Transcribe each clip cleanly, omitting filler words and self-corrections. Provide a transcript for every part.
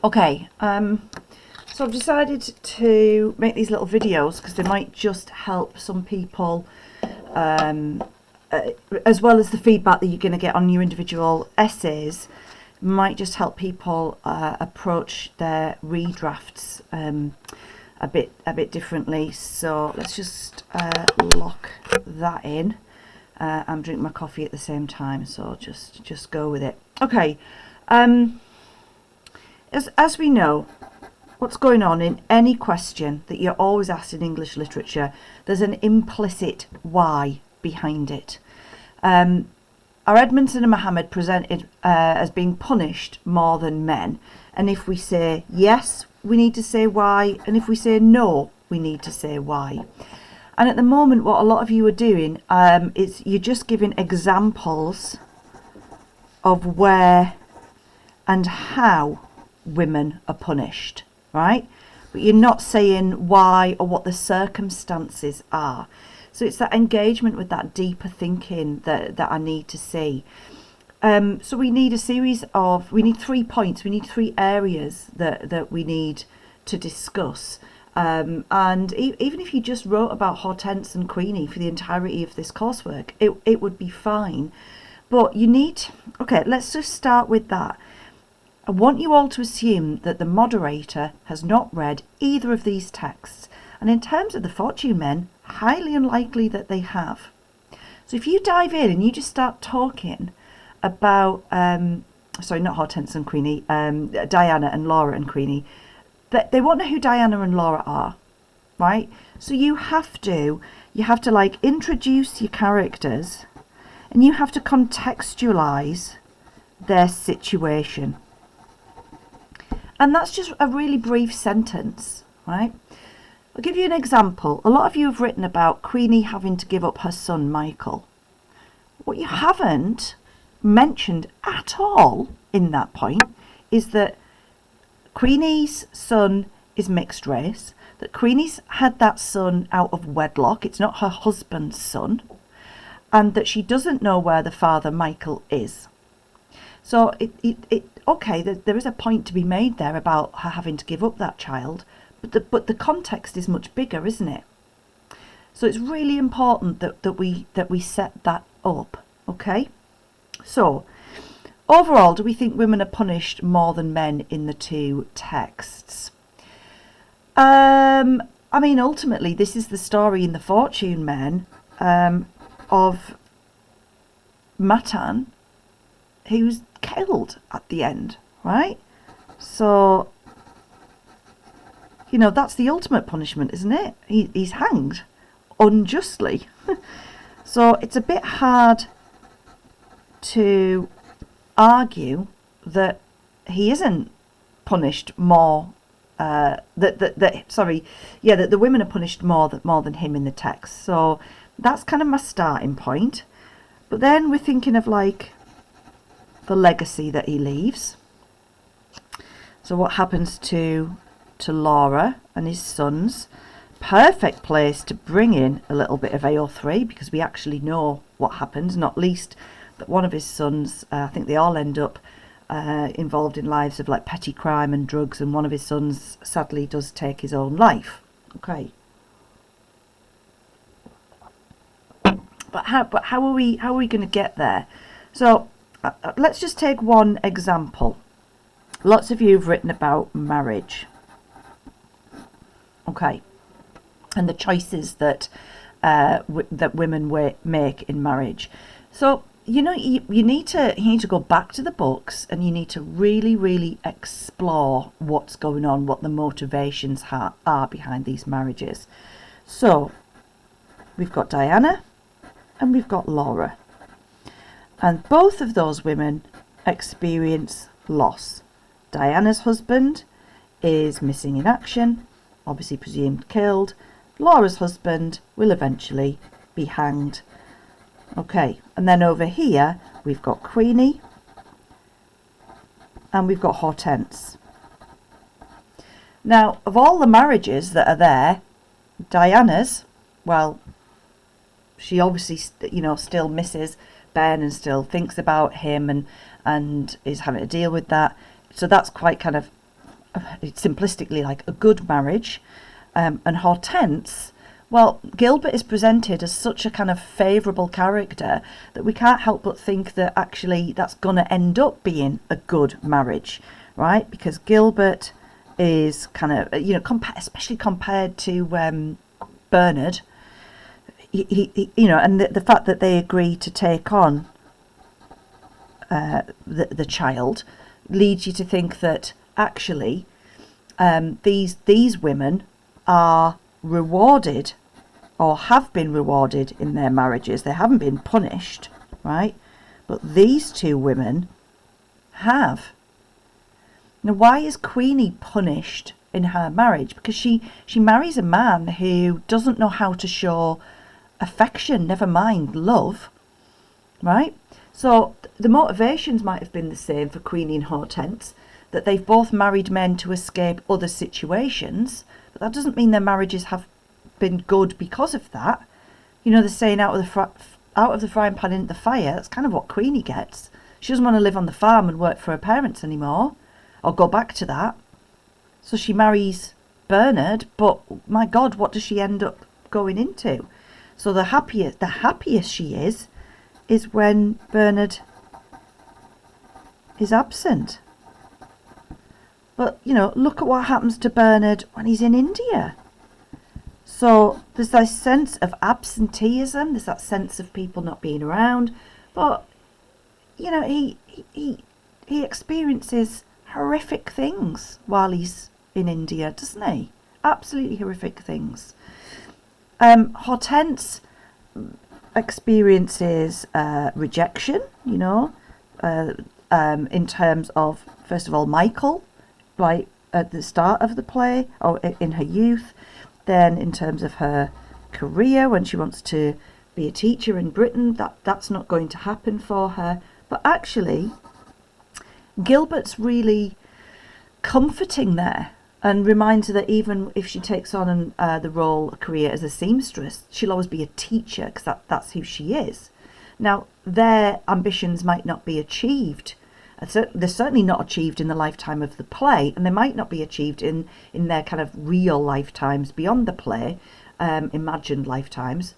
Okay, so I've decided to make these little videos because they might just help some people, as well as the feedback that you're going to get on your individual essays, might just help people approach their redrafts a bit differently. So let's just lock that in. I'm drinking my coffee at the same time, so just go with it. Okay. As we know, what's going on in any question that you're always asked in English literature, there's an implicit why behind it. Are Edmondson and Mohammed presented as being punished more than men? And if we say yes, we need to say why. And if we say no, we need to say why. And at the moment, what a lot of you are doing is you're just giving examples of where and how women are punished, right? But you're not saying why or what the circumstances are. So it's that engagement with that deeper thinking that I need to see. So we need we need 3 points, we need 3 areas that we need to discuss. And even if you just wrote about Hortense and Queenie for the entirety of this coursework, it would be fine. But you need, okay, let's just start with that. I want you all to assume that the moderator has not read either of these texts. And in terms of the Fortune Men, highly unlikely that they have. So if you dive in and you just start talking about, sorry, not Hortense and Queenie, Diana and Laura and Queenie, they won't know who Diana and Laura are, right? So you have to like introduce your characters and you have to contextualize their situation. And that's just a really brief sentence, right? I'll give you an example. A lot of you have written about Queenie having to give up her son, Michael. What you haven't mentioned at all in that point is that Queenie's son is mixed race, that Queenie's had that son out of wedlock, it's not her husband's son, and that she doesn't know where the father, Michael, is. So okay, there is a point to be made there about her having to give up that child, but the context is much bigger, isn't it? So it's really important that we set that up, okay? So overall, do we think women are punished more than men in the 2 texts? I mean, ultimately, this is the story in the Fortune Men of Matan, who's killed at the end, right? So, you know, that's the ultimate punishment, isn't it? He's hanged unjustly. So it's a bit hard to argue that he isn't punished more, that the women are punished more than him in the text. So that's kind of my starting point. But then we're thinking of like the legacy that he leaves. So what happens to Laura and his sons? Perfect place to bring in a little bit of AO3 because we actually know what happens, not least that one of his sons, I think they all end up involved in lives of like petty crime and drugs, and one of his sons sadly does take his own life. Okay. But how are we going to get there? So let's just take one example. Lots of you have written about marriage. Okay. And the choices that that women make in marriage. So, you know, you need to go back to the books and you need to really, really explore what's going on, what the motivations are behind these marriages. So, we've got Diana and we've got Laura. And both of those women experience loss. Diana's husband is missing in action, obviously presumed killed. Laura's husband will eventually be hanged. Okay, and then over here we've got Queenie and we've got Hortense. Now, of all the marriages that are there, Diana's, well, she obviously, you know, still misses Ben and still thinks about him and is having to deal with that. So that's quite kind of simplistically like a good marriage. And Hortense, well, Gilbert is presented as such a kind of favourable character that we can't help but think that actually that's going to end up being a good marriage, right? Because Gilbert is kind of, especially compared to Bernard, he and the fact that they agree to take on the child leads you to think that actually these women are rewarded or have been rewarded in their marriages. They haven't been punished, right? But these two women have. Now, why is Queenie punished in her marriage? Because she marries a man who doesn't know how to show affection, never mind love, right? So the motivations might have been the same for Queenie and Hortense, that they've both married men to escape other situations, but that doesn't mean their marriages have been good because of that. The saying out of the frying pan into the fire, that's kind of what Queenie gets. She doesn't want to live on the farm and work for her parents anymore, or go back to that. So she marries Bernard, but my God, what does she end up going into? So the happiest she is when Bernard is absent. But, look at what happens to Bernard when he's in India. So there's that sense of absenteeism, there's that sense of people not being around. But, he experiences horrific things while he's in India, doesn't he? Absolutely horrific things. Hortense experiences rejection, in terms of, first of all, Michael, right at the start of the play, or in her youth. Then in terms of her career, when she wants to be a teacher in Britain, that's not going to happen for her. But actually, Gilbert's really comforting there, and reminds her that even if she takes on a career as a seamstress, she'll always be a teacher, because that's who she is. Now, their ambitions might not be achieved. They're certainly not achieved in the lifetime of the play, and they might not be achieved in their kind of real lifetimes beyond the play, imagined lifetimes,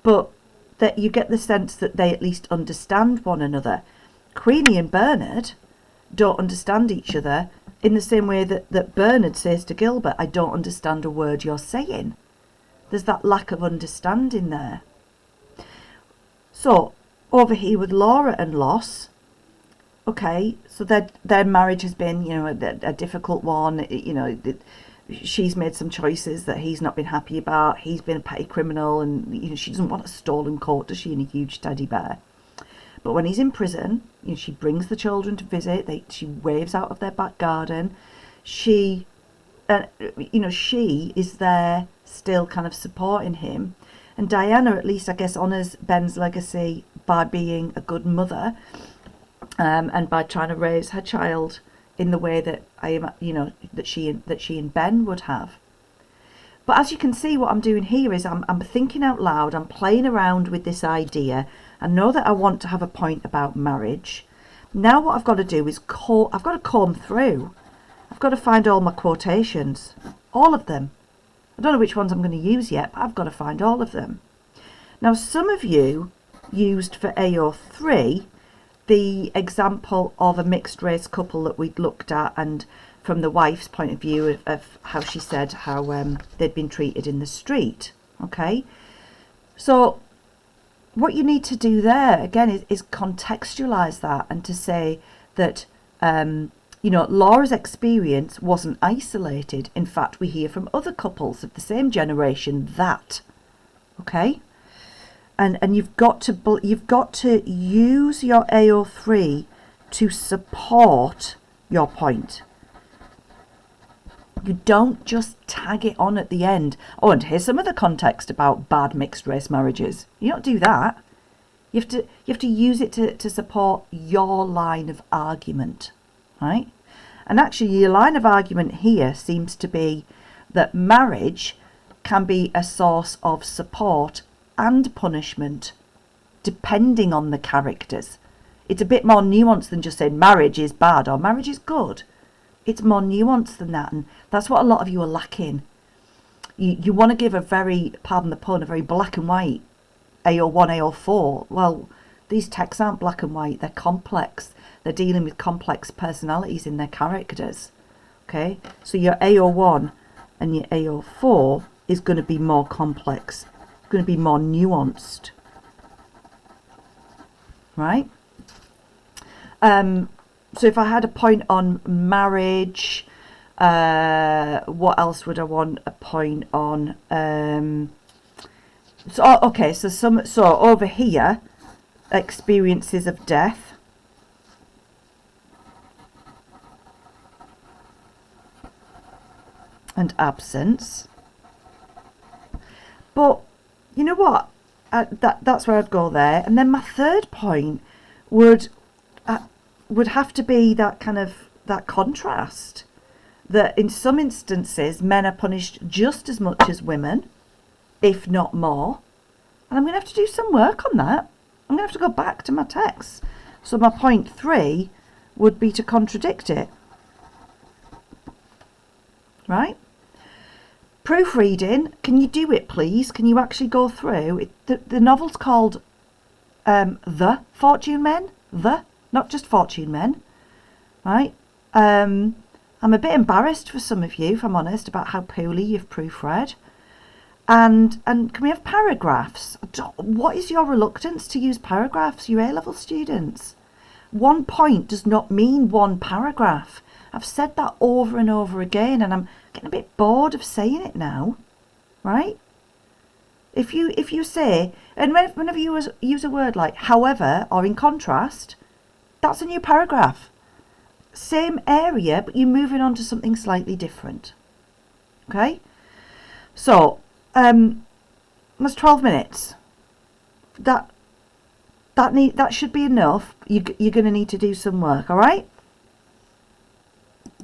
but that you get the sense that they at least understand one another. Queenie and Bernard don't understand each other in the same way that Bernard says to Gilbert, I don't understand a word you're saying. There's that lack of understanding there. So, over here with Laura and Loss, okay, so their marriage has been, a difficult one. She's made some choices that he's not been happy about. He's been a petty criminal, and she doesn't want a stolen coat, does she, in a huge teddy bear? But when he's in prison, she brings the children to visit. She waves out of their back garden. She is there still kind of supporting him. And Diana, at least, I guess, honours Ben's legacy by being a good mother. And by trying to raise her child in the way that that she and Ben would have. But as you can see, what I'm doing here is I'm thinking out loud. I'm playing around with this idea. I know that I want to have a point about marriage. Now what I've got to do is I've got to comb through. I've got to find all my quotations, all of them. I don't know which ones I'm going to use yet, but I've got to find all of them. Now, some of you used for AO3 the example of a mixed race couple that we'd looked at, and from the wife's point of view of how she said how they'd been treated in the street. Okay, so what you need to do there again is contextualize that, and to say that Laura's experience wasn't isolated. In fact, we hear from other couples of the same generation that, okay. And you've got to use your AO3 to support your point. You don't just tag it on at the end. Oh, and here's some other context about bad mixed race marriages. You don't do that. You have to use it to support your line of argument, right? And actually, your line of argument here seems to be that marriage can be a source of support and punishment, depending on the characters. It's a bit more nuanced than just saying marriage is bad or marriage is good. It's more nuanced than that, and that's what a lot of you are lacking. You want to give a very, pardon the pun, a very black and white AO1, AO4. Well, these texts aren't black and white, they're complex. They're dealing with complex personalities in their characters. Okay, so your AO1 and your AO4 is going to be more complex, going to be more nuanced, right? So if I had a point on marriage, what else would I want a point on? So over here, experiences of death. And absence. But you know what? That's where I'd go there. And then my third point would have to be that kind of that contrast, that in some instances men are punished just as much as women, if not more. And I'm going to have to do some work on that. I'm going to have to go back to my text. So my point 3 would be to contradict it. Right? Proofreading, can you do it please? Can you actually go through it? The novel's called The Fortune Men, not just Fortune Men, right? I'm a bit embarrassed for some of you, if I'm honest, about how poorly you've proofread. And can we have paragraphs? What is your reluctance to use paragraphs, you A-level students? 1 point does not mean 1 paragraph. I've said that over and over again, and I'm getting a bit bored of saying it now, right? If you say, and whenever you use a word like however or in contrast, that's a new paragraph. Same area, but you're moving on to something slightly different. Okay? So, that's 12 minutes. That should be enough. You're going to need to do some work, all right?